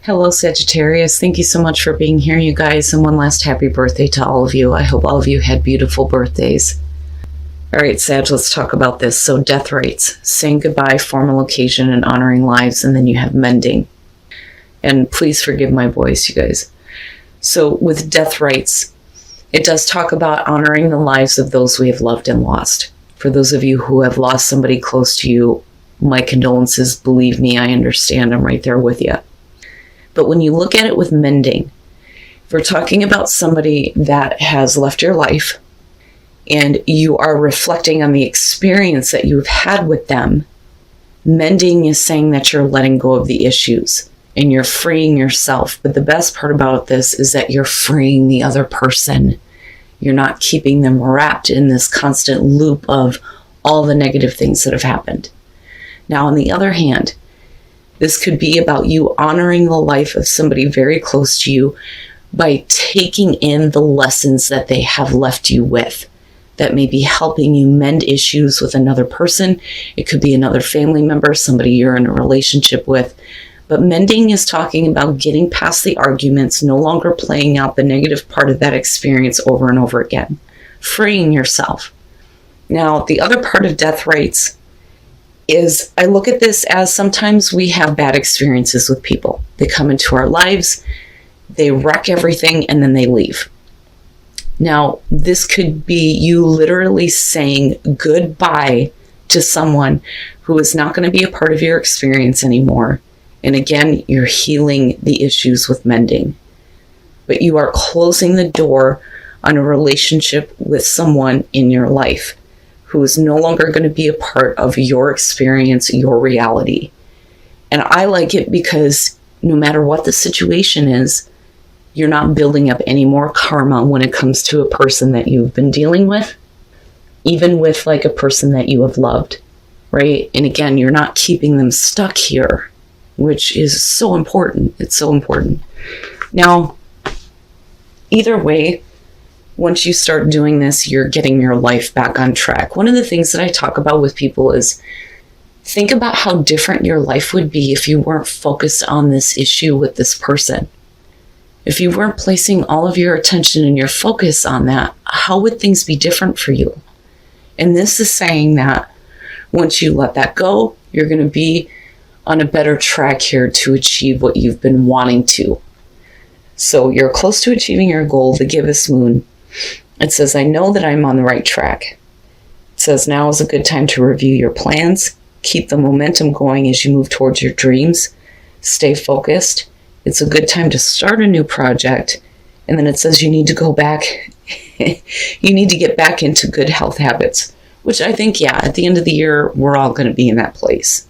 Hello, Sagittarius. Thank you so much for being here, you guys. And one last happy birthday to all of you. I hope all of you had beautiful birthdays. All right, Sag, let's talk about this. So death rites, saying goodbye, formal occasion, and honoring lives. And then you have mending. And please forgive my voice, you guys. So with death rites, it does talk about honoring the lives of those we have loved and lost. For those of you who have lost somebody close to you, my condolences. Believe me, I understand. I'm right there with you. But when you look at it with mending, if we're talking about somebody that has left your life and you are reflecting on the experience that you've had with them, mending is saying that you're letting go of the issues and you're freeing yourself. But the best part about this is that you're freeing the other person. You're not keeping them wrapped in this constant loop of all the negative things that have happened. Now, on the other hand, this could be about you honoring the life of somebody very close to you by taking in the lessons that they have left you with that may be helping you mend issues with another person. It could be another family member, somebody you're in a relationship with. But mending is talking about getting past the arguments, no longer playing out the negative part of that experience over and over again, freeing yourself. Now, the other part of death rites is I look at this as sometimes we have bad experiences with people. They come into our lives, they wreck everything, and then they leave. Now, this could be you literally saying goodbye to someone who is not going to be a part of your experience anymore. And again, you're healing the issues with mending. But you are closing the door on a relationship with someone in your life who is no longer going to be a part of your experience, your reality. And I like it because no matter what the situation is, you're not building up any more karma when it comes to a person that you've been dealing with, even with like a person that you have loved, right? And again, you're not keeping them stuck here, which is so important. It's so important. Now, either way, once you start doing this, you're getting your life back on track. One of the things that I talk about with people is think about how different your life would be if you weren't focused on this issue with this person. If you weren't placing all of your attention and your focus on that, how would things be different for you? And this is saying that once you let that go, you're going to be on a better track here to achieve what you've been wanting to. So you're close to achieving your goal, the gibbous moon. It says, I know that I'm on the right track. It says, now is a good time to review your plans. Keep the momentum going as you move towards your dreams. Stay focused. It's a good time to start a new project. And then it says you need to go back. You need to get back into good health habits, which I think, yeah, at the end of the year, we're all going to be in that place.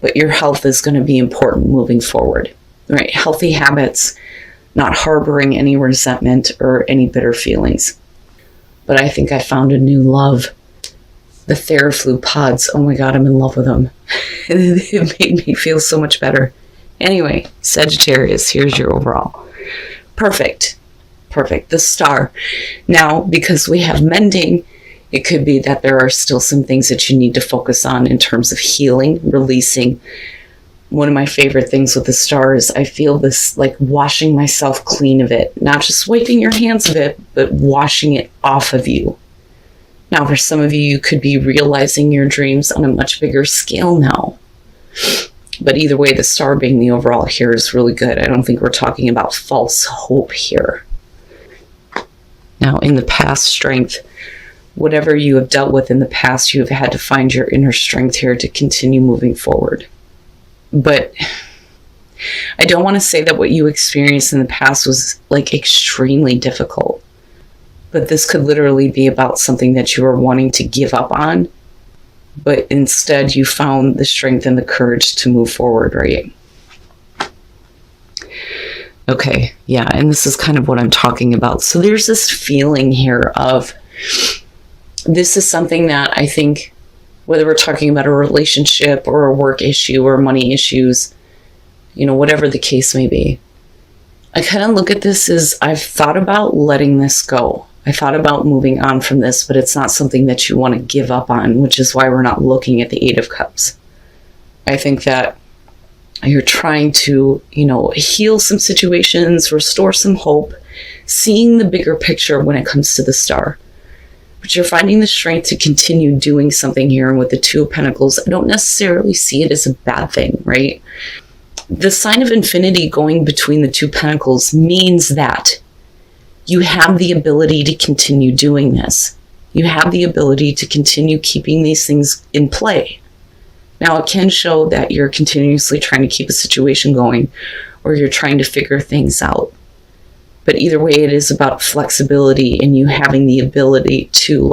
But your health is going to be important moving forward, right? Healthy habits, not harboring any resentment or any bitter feelings. But I think I found a new love. The Theraflu pods, oh my God, I'm in love with them. It made me feel so much better. Anyway, Sagittarius, here's your overall. Perfect. The star. Now, because we have mending, it could be that there are still some things that you need to focus on in terms of healing, releasing. One of my favorite things with the star is I feel this like washing myself clean of it, not just wiping your hands of it, but washing it off of you. Now, for some of you, you could be realizing your dreams on a much bigger scale now. But either way, the star being the overall here is really good. I don't think we're talking about false hope here. Now, in the past, strength. Whatever you have dealt with in the past, you have had to find your inner strength here to continue moving forward. But I don't want to say that what you experienced in the past was like extremely difficult. But this could literally be about something that you were wanting to give up on. But instead you found the strength and the courage to move forward, right? Okay, yeah, and this is kind of what I'm talking about. So there's this feeling here of this is something that I think, whether we're talking about a relationship or a work issue or money issues, you know, whatever the case may be, I kind of look at this as I've thought about letting this go. I thought about moving on from this, but it's not something that you want to give up on, which is why we're not looking at the Eight of Cups. I think that You're trying to, heal some situations, restore some hope, seeing the bigger picture when it comes to the Star. But you're finding the strength to continue doing something here. And with the Two of Pentacles, I don't necessarily see it as a bad thing, right? The sign of infinity going between the Two Pentacles means that you have the ability to continue doing this. You have the ability to continue keeping these things in play. Now, it can show that you're continuously trying to keep a situation going, or you're trying to figure things out. But either way, it is about flexibility and you having the ability to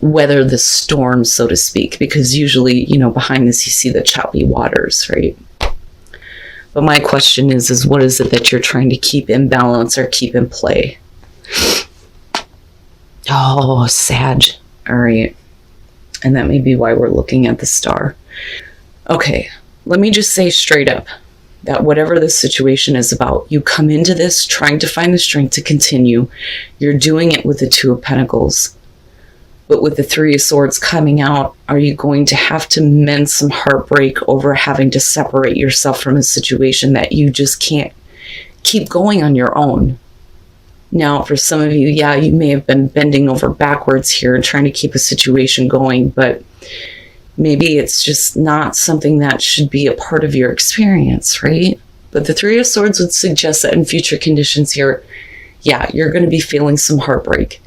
weather the storm, so to speak, because usually, behind this, you see the choppy waters, right? But my question is what is it that you're trying to keep in balance or keep in play? Oh, Sag. All right. And that may be why we're looking at the Star. Okay, let me just say straight up that whatever this situation is about, you come into this trying to find the strength to continue. You're doing it with the Two of Pentacles. But with the Three of Swords coming out, are you going to have to mend some heartbreak over having to separate yourself from a situation that you just can't keep going on your own? Now, for some of you, yeah, you may have been bending over backwards here and trying to keep a situation going, but maybe it's just not something that should be a part of your experience, right? But the Three of Swords would suggest that in future conditions here, yeah, you're going to be feeling some heartbreak.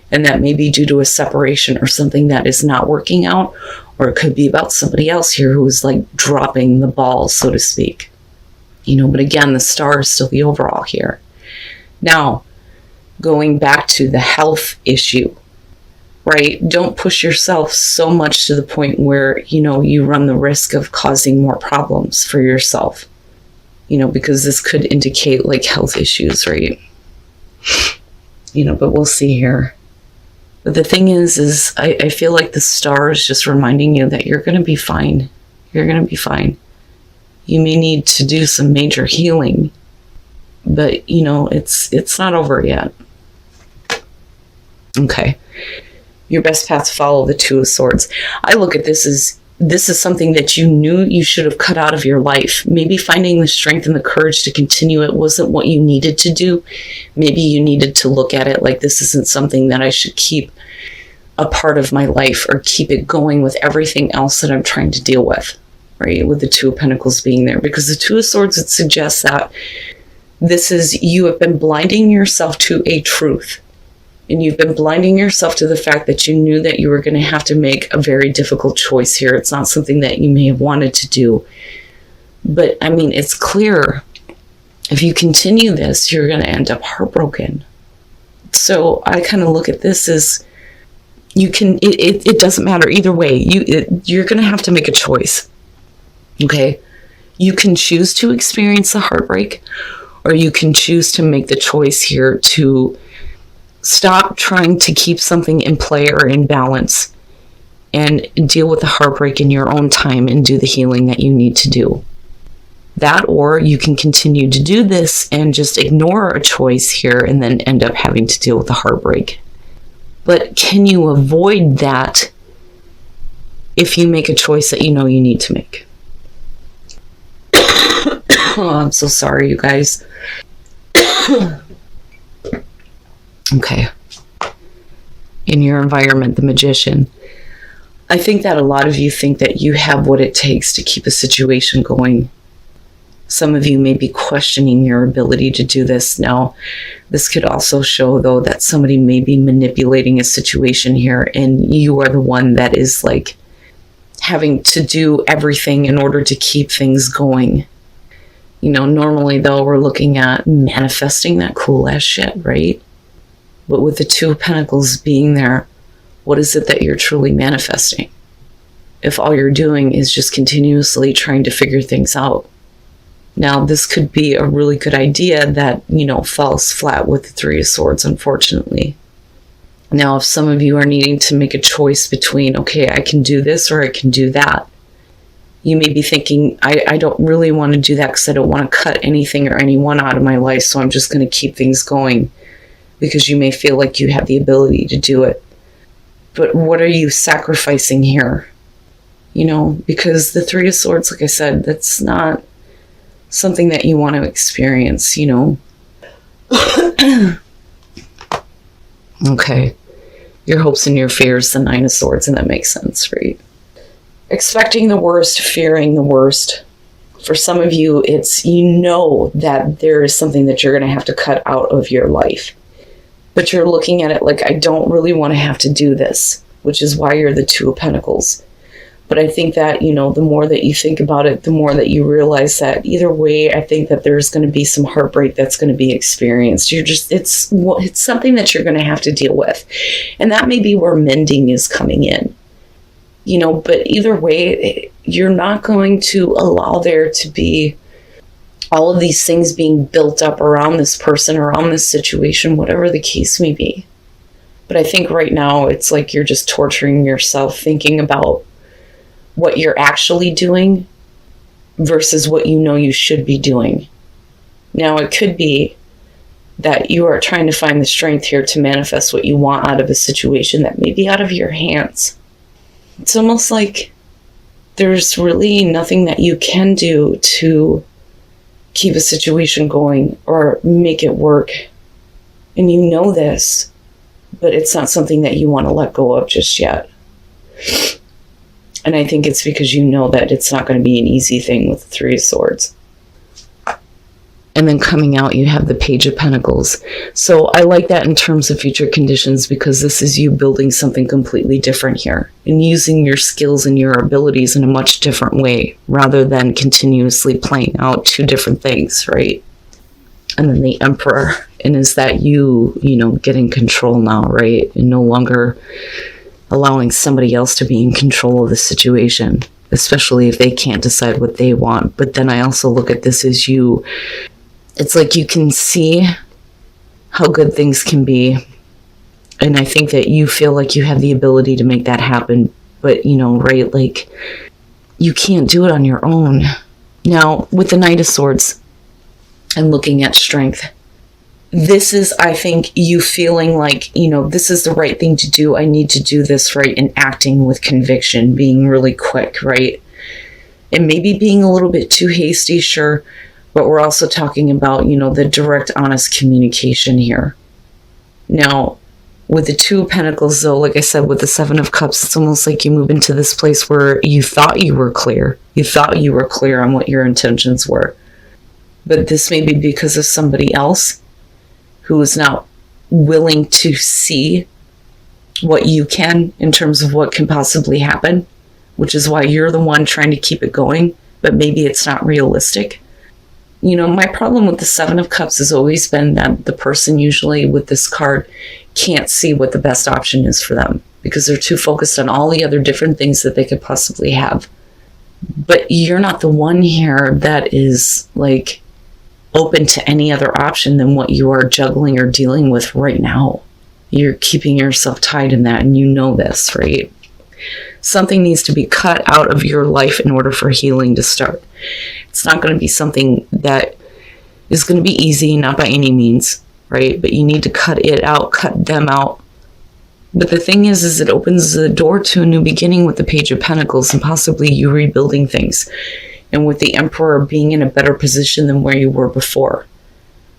And that may be due to a separation or something that is not working out, or it could be about somebody else here who is dropping the ball, so to speak. But again, the Star is still the overall here. Now, going back to the health issue, right? Don't push yourself so much to the point where, you run the risk of causing more problems for yourself, because this could indicate health issues, right? But we'll see here. But the thing is I feel like the Star is just reminding you that you're going to be fine. You're going to be fine. You may need to do some major healing, but, it's not over yet. Okay. Your best path to follow the Two of Swords. I look at this as this is something that you knew you should have cut out of your life. Maybe finding the strength and the courage to continue it wasn't what you needed to do. Maybe you needed to look at it like this isn't something that I should keep a part of my life or keep it going with everything else that I'm trying to deal with, right? With the Two of Pentacles being there. Because the Two of Swords, it suggests that you have been blinding yourself to a truth. And you've been blinding yourself to the fact that you knew that you were going to have to make a very difficult choice here. It's not something that you may have wanted to do. But, it's clear. If you continue this, you're going to end up heartbroken. So I kind of look at this as it doesn't matter either way. You're going to have to make a choice. Okay? You can choose to experience the heartbreak, or you can choose to make the choice here to stop trying to keep something in play or in balance and deal with the heartbreak in your own time and do the healing that you need to do. That, or you can continue to do this and just ignore a choice here and then end up having to deal with the heartbreak. But can you avoid that if you make a choice that you know you need to make? Oh, I'm so sorry, you guys. Okay. In your environment, the Magician. I think that a lot of you think that you have what it takes to keep a situation going. Some of you may be questioning your ability to do this. Now, this could also show, though, that somebody may be manipulating a situation here, and you are the one that is having to do everything in order to keep things going. Normally, though, we're looking at manifesting that cool ass shit, right? But with the Two of Pentacles being there, what is it that you're truly manifesting? If all you're doing is just continuously trying to figure things out. Now, this could be a really good idea that, falls flat with the Three of Swords, unfortunately. Now, if some of you are needing to make a choice between, okay, I can do this or I can do that, you may be thinking, I don't really want to do that because I don't want to cut anything or anyone out of my life, so I'm just going to keep things going. Because you may feel like you have the ability to do it. But what are you sacrificing here? because the Three of Swords, like I said, that's not something that you want to experience, Okay. Your hopes and your fears, the Nine of Swords, and that makes sense, right? Expecting the worst, fearing the worst. For some of you, it's that there is something that you're going to have to cut out of your life. But you're looking at it like, I don't really want to have to do this, which is why you're the Two of Pentacles. But I think that, the more that you think about it, the more that you realize that either way, I think that there's going to be some heartbreak that's going to be experienced. It's something that you're going to have to deal with. And that may be where mending is coming in. But either way, you're not going to allow there to be all of these things being built up around this person, around this situation, whatever the case may be. But I think right now it's like you're just torturing yourself thinking about what you're actually doing versus what you should be doing. Now, it could be that you are trying to find the strength here to manifest what you want out of a situation that may be out of your hands. It's almost like there's really nothing that you can do to keep a situation going or make it work. And you know this, but it's not something that you want to let go of just yet. And I think it's because you know that it's not going to be an easy thing with the Three of Swords. And then coming out, you have the Page of Pentacles. So I like that in terms of future conditions because this is you building something completely different here and using your skills and your abilities in a much different way rather than continuously playing out two different things, right? And then the Emperor, and is that you get in control now, right? And no longer allowing somebody else to be in control of the situation, especially if they can't decide what they want. But then I also look at this as it's like you can see how good things can be. And I think that you feel like you have the ability to make that happen. But, right, like you can't do it on your own. Now, with the Knight of Swords and looking at strength, this is, I think, you feeling like, this is the right thing to do. I need to do this right, and acting with conviction, being really quick, right? And maybe being a little bit too hasty, sure. But we're also talking about, the direct, honest communication here. Now, with the Two of Pentacles, though, like I said, with the Seven of Cups, it's almost like you move into this place where you thought you were clear. You thought you were clear on what your intentions were. But this may be because of somebody else who is not willing to see what you can in terms of what can possibly happen, which is why you're the one trying to keep it going, but maybe it's not realistic. My problem with the Seven of Cups has always been that the person usually with this card can't see what the best option is for them because they're too focused on all the other different things that they could possibly have. But you're not the one here that is like open to any other option than what you are juggling or dealing with right now. You're keeping yourself tied in that, and you know this, right? Something needs to be cut out of your life in order for healing to start. It's not going to be something that is going to be easy, not by any means, right? But you need to cut it out, cut them out. But the thing is it opens the door to a new beginning with the Page of Pentacles and possibly you rebuilding things. And with the Emperor being in a better position than where you were before,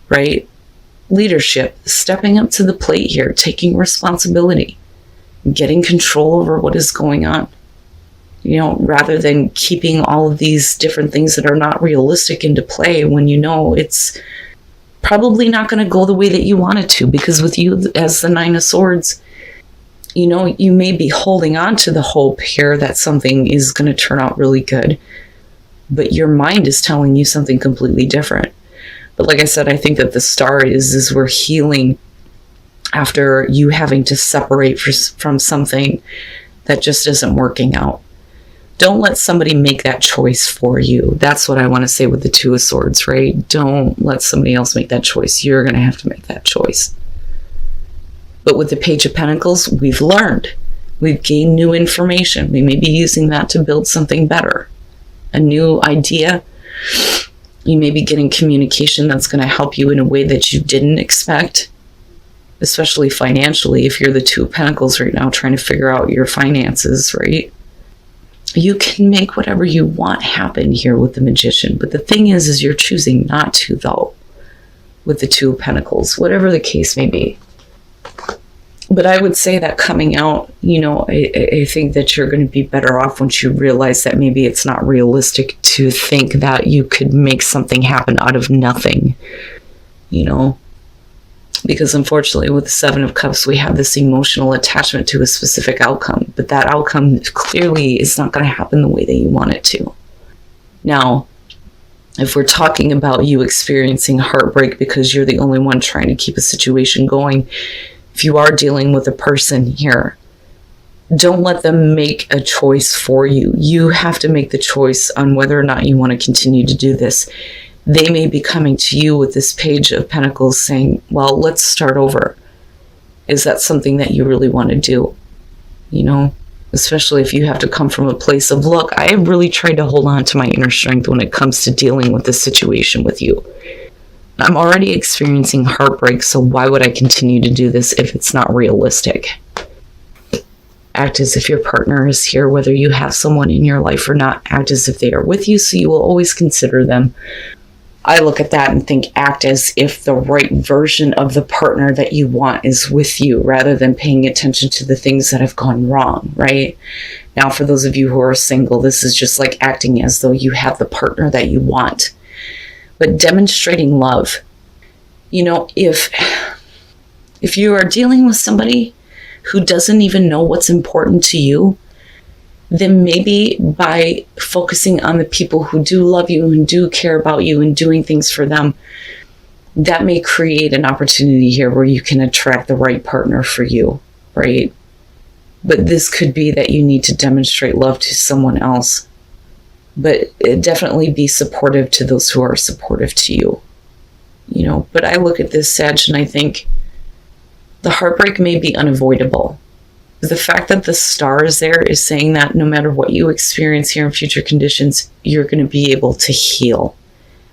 right? Leadership, stepping up to the plate here, taking responsibility, getting control over what is going on, rather than keeping all of these different things that are not realistic into play when it's probably not going to go the way that you want it to. Because with you as the Nine of Swords, you may be holding on to the hope here that something is going to turn out really good, but your mind is telling you something completely different. But like I said, I think that the star is we're healing after you having to separate from something that just isn't working out. Don't let somebody make that choice for you. That's what I want to say with the Two of Swords, right? Don't let somebody else make that choice. You're going to have to make that choice. But with the Page of Pentacles, we've learned. We've gained new information. We may be using that to build something better. A new idea. You may be getting communication that's going to help you in a way that you didn't expect, especially financially if you're the Two of Pentacles right now trying to figure out your finances, right? You can make whatever you want happen here with the Magician. But the thing is you're choosing not to, though, with the Two of Pentacles, whatever the case may be. But I would say that coming out, I think that you're going to be better off once you realize that maybe it's not realistic to think that you could make something happen out of nothing, Because unfortunately with the Seven of Cups, we have this emotional attachment to a specific outcome. But that outcome clearly is not going to happen the way that you want it to. Now, if we're talking about you experiencing heartbreak because you're the only one trying to keep a situation going, if you are dealing with a person here, don't let them make a choice for you. You have to make the choice on whether or not you want to continue to do this. They may be coming to you with this Page of Pentacles saying, well, let's start over. Is that something that you really want to do? Especially if you have to come from a place of, look, I have really tried to hold on to my inner strength when it comes to dealing with this situation with you. I'm already experiencing heartbreak, so why would I continue to do this if it's not realistic? Act as if your partner is here, whether you have someone in your life or not. Act as if they are with you, so you will always consider them. I look at that and think, act as if the right version of the partner that you want is with you, rather than paying attention to the things that have gone wrong, right? Now, for those of you who are single, this is just like acting as though you have the partner that you want. But demonstrating love. If you are dealing with somebody who doesn't even know what's important to you, then maybe by focusing on the people who do love you and do care about you and doing things for them, that may create an opportunity here where you can attract the right partner for you, right? But this could be that you need to demonstrate love to someone else. But definitely be supportive to those who are supportive to you. But I look at this, Sag, and I think the heartbreak may be unavoidable. The fact that the star is there is saying that no matter what you experience here in future conditions, you're going to be able to heal.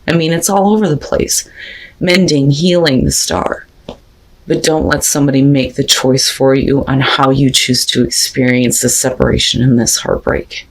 I mean, it's all over the place. Mending, healing, the star. But don't let somebody make the choice for you on how you choose to experience this separation and this heartbreak.